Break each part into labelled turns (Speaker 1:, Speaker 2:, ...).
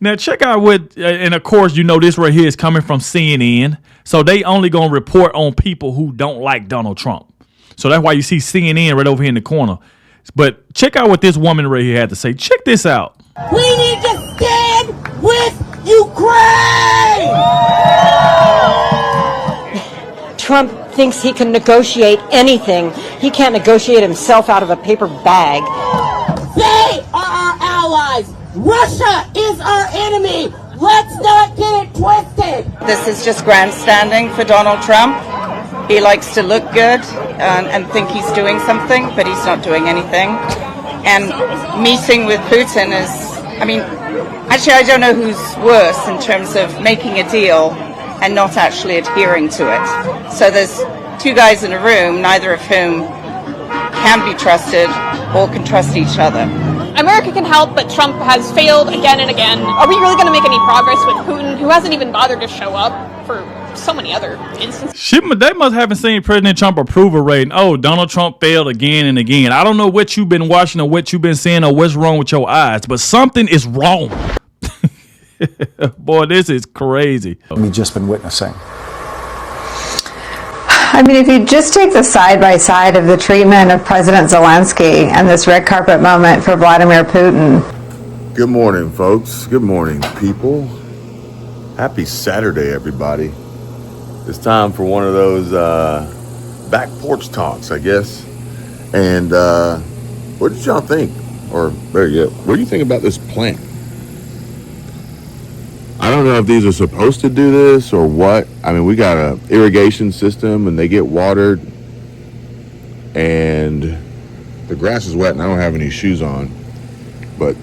Speaker 1: Now check out what, and of course, you know this right here is coming from CNN. So they only gonna report on people who don't like Donald Trump. So that's why you see CNN right over here in the corner. But check out what this woman right here had to say. Check this out.
Speaker 2: We need to stand with Ukraine!
Speaker 3: Trump thinks he can negotiate anything. He can't negotiate himself out of a paper bag.
Speaker 2: They are our allies. Russia is our enemy. Let's not get it twisted.
Speaker 4: This is just grandstanding for Donald Trump. He likes to look good and think he's doing something, but he's not doing anything. And meeting with Putin is, actually I don't know who's worse in terms of making a deal and not actually adhering to it. So there's two guys in a room, neither of whom can be trusted or can trust each other.
Speaker 5: America can help, but Trump has failed again and again. Are we really going to make any progress with Putin, who hasn't even bothered to show up for so many other instances?
Speaker 1: They must haven't seen President Trump approval rating. Oh, Donald Trump failed again and again. I don't know what you've been watching or what you've been seeing or what's wrong with your eyes, but something is wrong. Boy, this is crazy.
Speaker 6: We've just been witnessing.
Speaker 7: If you just take the side-by-side of the treatment of President Zelensky and this red carpet moment for Vladimir Putin.
Speaker 8: Good morning, folks. Good morning, people. Happy Saturday, everybody. It's time for one of those back porch talks, I guess. And what did y'all think? Or better yet, what do you think about this plant? I don't know if these are supposed to do this or what. We got a irrigation system and they get watered and the grass is wet and I don't have any shoes on, but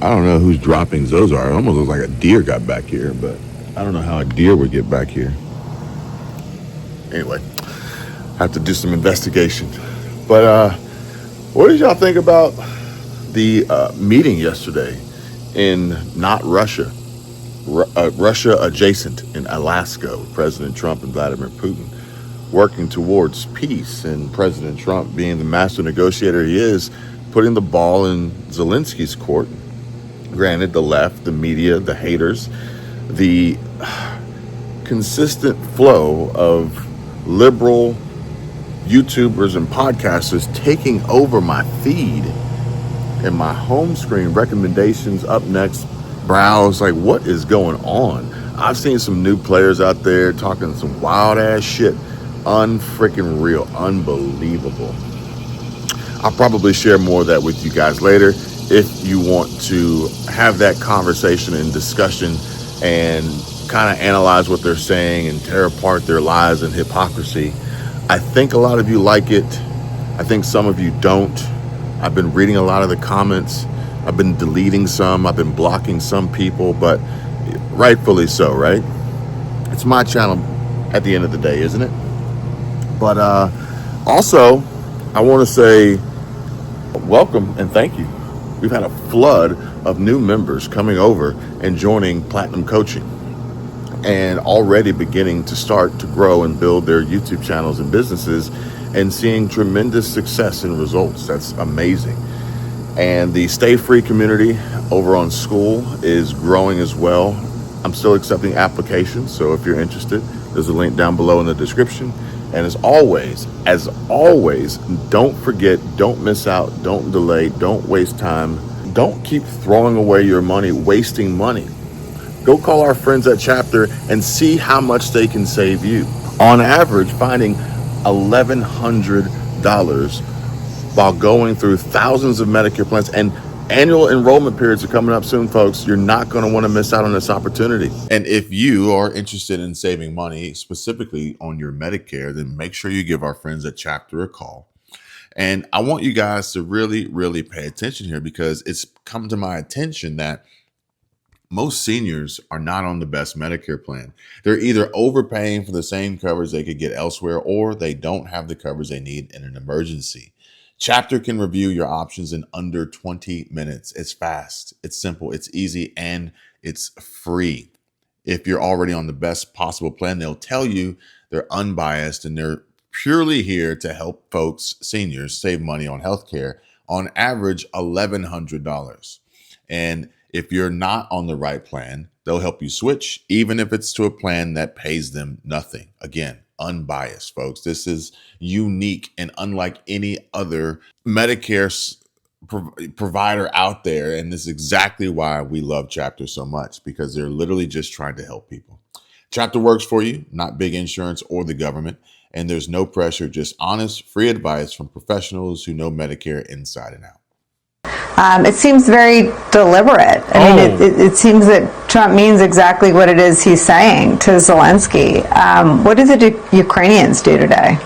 Speaker 8: I don't know whose droppings those are. It almost looks like a deer got back here, but I don't know how a deer would get back here. Anyway, I have to do some investigation. But what did y'all think about the meeting yesterday in not Russia, Russia adjacent in Alaska, with President Trump and Vladimir Putin working towards peace, and President Trump, being the master negotiator he is, putting the ball in Zelensky's court. Granted, the left, the media, the haters, the consistent flow of liberal YouTubers and podcasters taking over my feed and my home screen recommendations. Up next, browse, like, what is going on? I've seen some new players out there talking some wild ass shit. Unfreaking real, unbelievable. I'll probably share more of that with you guys later. If you want to have that conversation and discussion and kind of analyze what they're saying and tear apart their lies and hypocrisy, I think a lot of you like it. I think some of you don't. I've been reading a lot of the comments. I've been deleting some. I've been blocking some people, but rightfully so, right? It's my channel at the end of the day, isn't it? But also, I want to say welcome and thank you. We've had a flood of new members coming over and joining Platinum Coaching and already beginning to start to grow and build their YouTube channels and businesses and seeing tremendous success and results. That's amazing. And the Stay Free community over on School is growing as well. I'm still accepting applications, so if you're interested, there's a link down below in the description. And as always, don't forget, don't miss out, don't delay, don't waste time. Don't keep throwing away your money, wasting money. Go call our friends at Chapter and see how much they can save you. On average, finding $1,100 while going through thousands of Medicare plans, and annual enrollment periods are coming up soon, folks. You're not going to want to miss out on this opportunity. And if you are interested in saving money, specifically on your Medicare, then make sure you give our friends at Chapter a call. And I want you guys to really, really pay attention here, because it's come to my attention that most seniors are not on the best Medicare plan. They're either overpaying for the same coverage they could get elsewhere, or they don't have the coverage they need in an emergency. Chapter can review your options in under 20 minutes. It's fast, it's simple, it's easy, and it's free. If you're already on the best possible plan, they'll tell you they're unbiased and they're purely here to help folks, seniors, save money on healthcare, on average $1,100. And If you're not on the right plan, they'll help you switch, even if it's to a plan that pays them nothing. Again, unbiased, folks. This is unique and unlike any other Medicare provider out there. And this is exactly why we love Chapter so much, because they're literally just trying to help people. Chapter works for you, not big insurance or the government. And there's no pressure, just honest, free advice from professionals who know Medicare inside and out.
Speaker 7: It seems very deliberate. I mean, it seems that Trump means exactly what it is he's saying to Zelensky. What did the Ukrainians do today?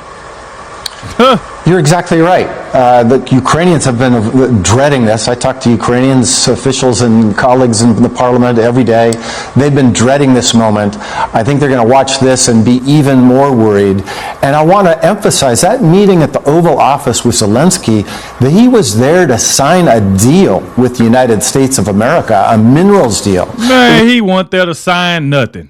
Speaker 6: You're exactly right. The Ukrainians have been dreading this. I talk to Ukrainians, officials and colleagues in the parliament every day. They've been dreading this moment. I think they're going to watch this and be even more worried. And I want to emphasize that meeting at the Oval Office with Zelensky, that he was there to sign a deal with the United States of America, a minerals deal.
Speaker 1: Man, he wasn't there to sign nothing.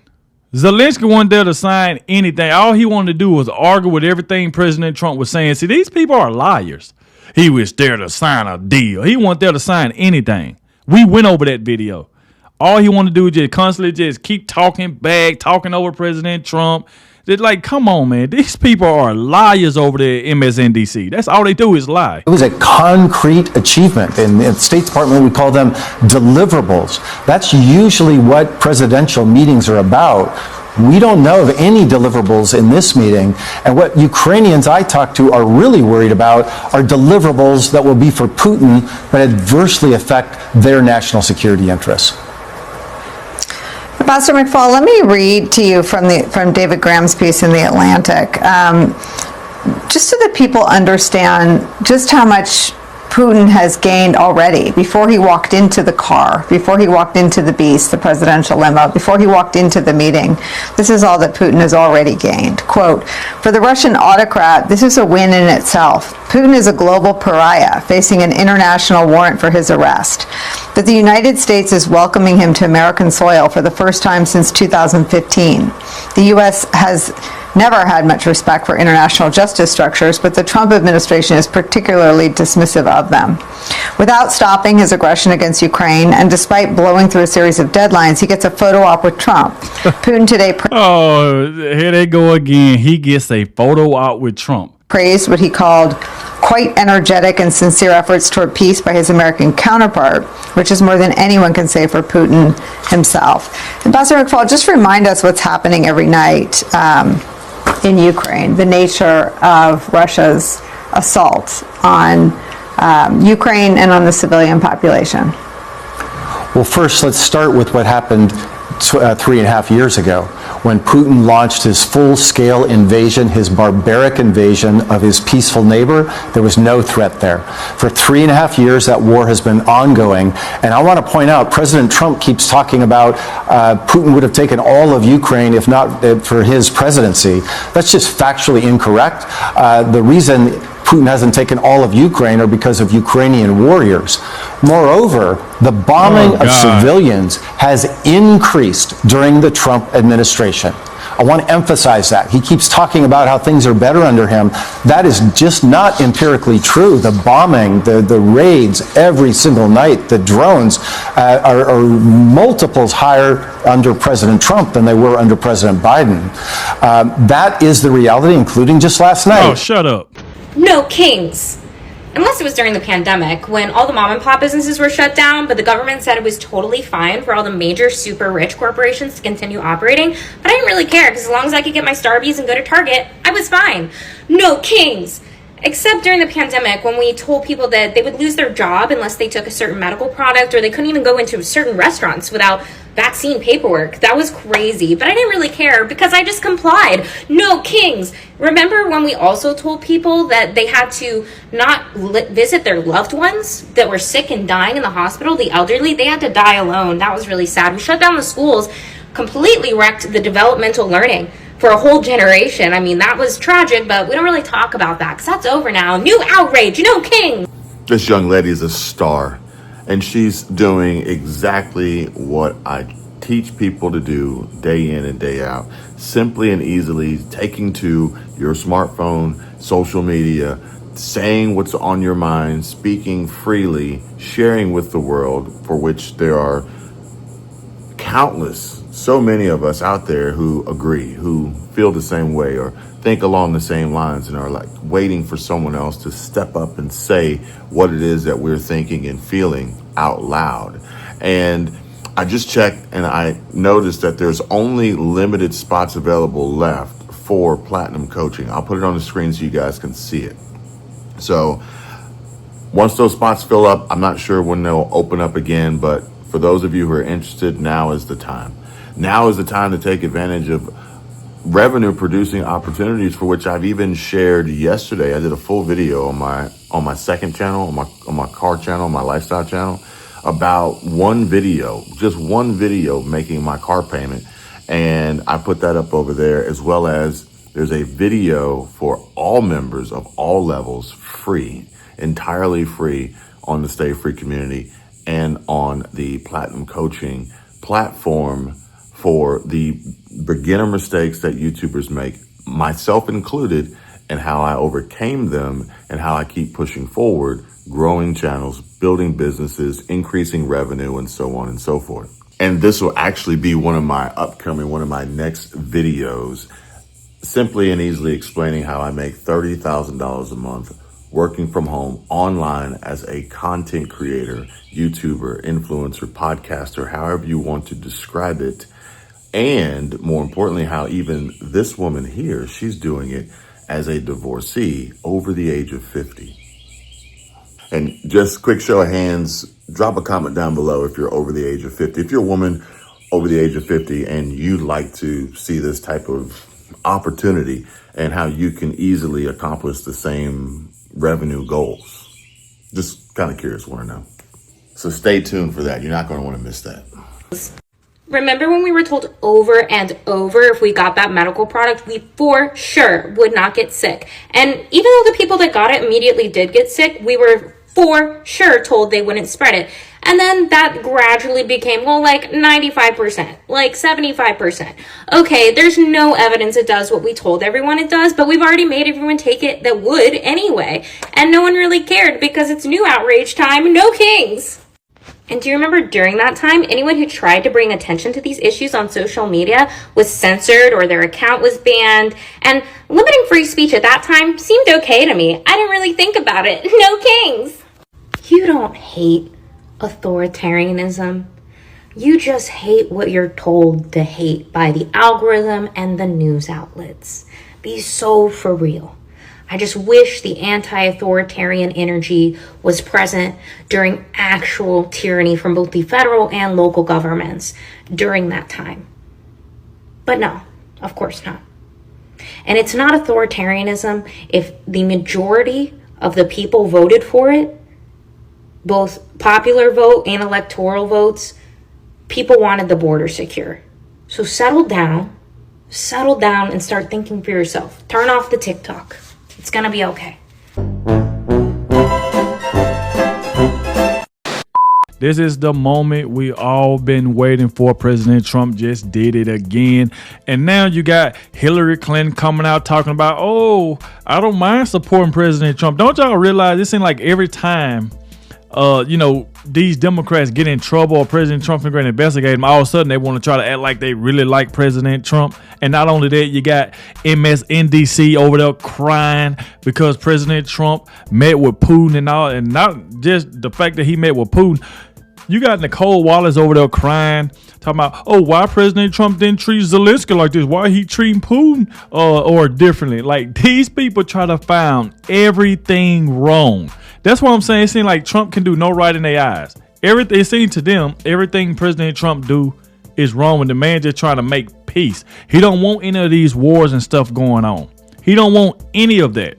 Speaker 1: Zelensky wasn't there to sign anything. All he wanted to do was argue with everything President Trump was saying. See, these people are liars. He was there to sign a deal. He wasn't there to sign anything. We went over that video. All he wanted to do is just constantly just keep talking back, talking over President Trump. They're like, come on, man. These people are liars over there at MSNBC. That's all they do is lie.
Speaker 6: It was a concrete achievement. In the State Department, we call them deliverables. That's usually what presidential meetings are about. We don't know of any deliverables in this meeting. And what Ukrainians I talk to are really worried about are deliverables that will be for Putin but adversely affect their national security interests.
Speaker 7: Pastor McFall, let me read to you from David Graham's piece in The Atlantic, just so that people understand just how much Putin has gained already before he walked into the car, before he walked into the beast, the presidential limo, before he walked into the meeting. This is all that Putin has already gained. Quote, for the Russian autocrat, this is a win in itself. Putin is a global pariah facing an international warrant for his arrest. That the United States is welcoming him to American soil for the first time since 2015. The U.S. has never had much respect for international justice structures, but the Trump administration is particularly dismissive of them. Without stopping his aggression against Ukraine, and despite blowing through a series of deadlines, he gets a photo op with Trump. Putin today
Speaker 1: here they go again. He gets a photo op with Trump.
Speaker 7: Praised what he called quite energetic and sincere efforts toward peace by his American counterpart, which is more than anyone can say for Putin himself. And Pastor McFall, just remind us what's happening every night in Ukraine, the nature of Russia's assault on Ukraine and on the civilian population.
Speaker 6: Well, first, let's start with what happened 3.5 years ago, when Putin launched his full-scale invasion, his barbaric invasion of his peaceful neighbor. There was no threat there. For 3.5 years, that war has been ongoing. And I want to point out, President Trump keeps talking about Putin would have taken all of Ukraine if not for his presidency. That's just factually incorrect. The reason Putin hasn't taken all of Ukraine are because of Ukrainian warriors. Moreover, the bombing of civilians has increased during the Trump administration. I want to emphasize that. He keeps talking about how things are better under him. That is just not empirically true. The bombing, the raids every single night, the drones are multiples higher under President Trump than they were under President Biden. That is the reality, including just last night.
Speaker 1: Oh, shut up.
Speaker 9: No kings. Unless it was during the pandemic when all the mom and pop businesses were shut down, but the government said it was totally fine for all the major super rich corporations to continue operating. But I didn't really care because as long as I could get my Starbucks and go to Target, I was fine. No kings. Except during the pandemic when we told people that they would lose their job unless they took a certain medical product, or they couldn't even go into certain restaurants without vaccine paperwork. That was crazy, but I didn't really care because I just complied. No kings. Remember when we also told people that they had to not visit their loved ones that were sick and dying in the hospital, the elderly? They had to die alone. That was really sad. We shut down the schools, completely wrecked the developmental learning for a whole generation. I mean, that was tragic, but we don't really talk about that because that's over now. New outrage, no king.
Speaker 8: This young lady is a star, and she's doing exactly what I teach people to do day in and day out. Simply and easily taking to your smartphone, social media, saying what's on your mind, speaking freely, sharing with the world, for which there are countless, so many of us out there who agree, who feel the same way or think along the same lines and are like waiting for someone else to step up and say what it is that we're thinking and feeling out loud. And I just checked and I noticed that there's only limited spots available left for Platinum Coaching. I'll put it on the screen so you guys can see it. So once those spots fill up, I'm not sure when they'll open up again, but for those of you who are interested, now is the time. Now is the time to take advantage of revenue producing opportunities, for which I've even shared yesterday. I did a full video on my second channel, on my car channel, my lifestyle channel, about one video, just one video making my car payment. And I put that up over there, as well as there's a video for all members of all levels, free, entirely free, on the Stay Free community and on the Platinum Coaching platform for the beginner mistakes that YouTubers make, myself included, and how I overcame them and how I keep pushing forward, growing channels, building businesses, increasing revenue, and so on and so forth. And this will actually be one of my next videos, simply and easily explaining how I make $30,000 a month working from home online as a content creator, YouTuber, influencer, podcaster, however you want to describe it. And more importantly, how even this woman here, she's doing it as a divorcee over the age of 50. And just quick show of hands, drop a comment down below if you're over the age of 50. If you're a woman over the age of 50 and you'd like to see this type of opportunity and how you can easily accomplish the same revenue goals. Just kind of curious, want to know. So stay tuned for that. You're not going to want to miss that.
Speaker 9: Remember when we were told over and over if we got that medical product, we for sure would not get sick. And even though the people that got it immediately did get sick, we were for sure told they wouldn't spread it. And then that gradually became, well, like 95%, like 75%. Okay, there's no evidence it does what we told everyone it does, but we've already made everyone take it that would anyway. And no one really cared because it's new outrage time, no kings. And do you remember during that time, anyone who tried to bring attention to these issues on social media was censored or their account was banned? And limiting free speech at that time seemed okay to me. I didn't really think about it. No kings. You don't hate authoritarianism. You just hate what you're told to hate by the algorithm and the news outlets. Be so for real. I just wish the anti-authoritarian energy was present during actual tyranny from both the federal and local governments during that time. But no, of course not. And it's not authoritarianism if the majority of the people voted for it, both popular vote and electoral votes. People wanted the border secure. So settle down and start thinking for yourself. Turn off the TikTok. It's gonna be okay.
Speaker 1: This is the moment we all been waiting for. President Trump just did it again. And now you got Hillary Clinton coming out talking about, oh, I don't mind supporting President Trump. Don't y'all realize this ain't like every time these Democrats get in trouble or President Trump is going to investigate them, all of a sudden they want to try to act like they really like President Trump. And not only that, you got MSNBC over there crying because President Trump met with Putin and all, and not just the fact that he met with Putin. You got Nicole Wallace over there crying, talking about, oh, why President Trump didn't treat Zelensky like this? Why he treating Putin or differently? Like, these people try to find everything wrong. That's what I'm saying. It seems like Trump can do no right in their eyes. It seems to them, everything President Trump do is wrong, and the man just trying to make peace. He don't want any of these wars and stuff going on. He don't want any of that.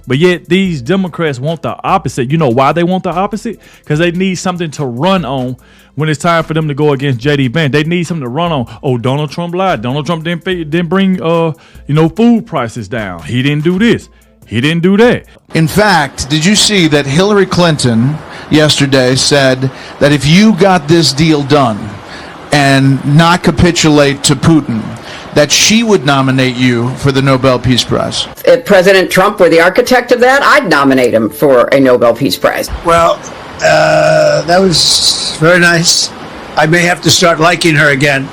Speaker 1: But yet these Democrats want the opposite. You know why they want the opposite? Because they need something to run on when it's time for them to go against J.D. Vance. They need something to run on. Oh, Donald Trump lied. Donald Trump didn't bring food prices down. He didn't do this. He didn't do that.
Speaker 10: In fact, did you see that Hillary Clinton yesterday said that if you got this deal done and not capitulate to Putin, that she would nominate you for the Nobel Peace Prize?
Speaker 11: If President Trump were the architect of that, I'd nominate him for a Nobel Peace Prize.
Speaker 12: Well, that was very nice. I may have to start liking her again.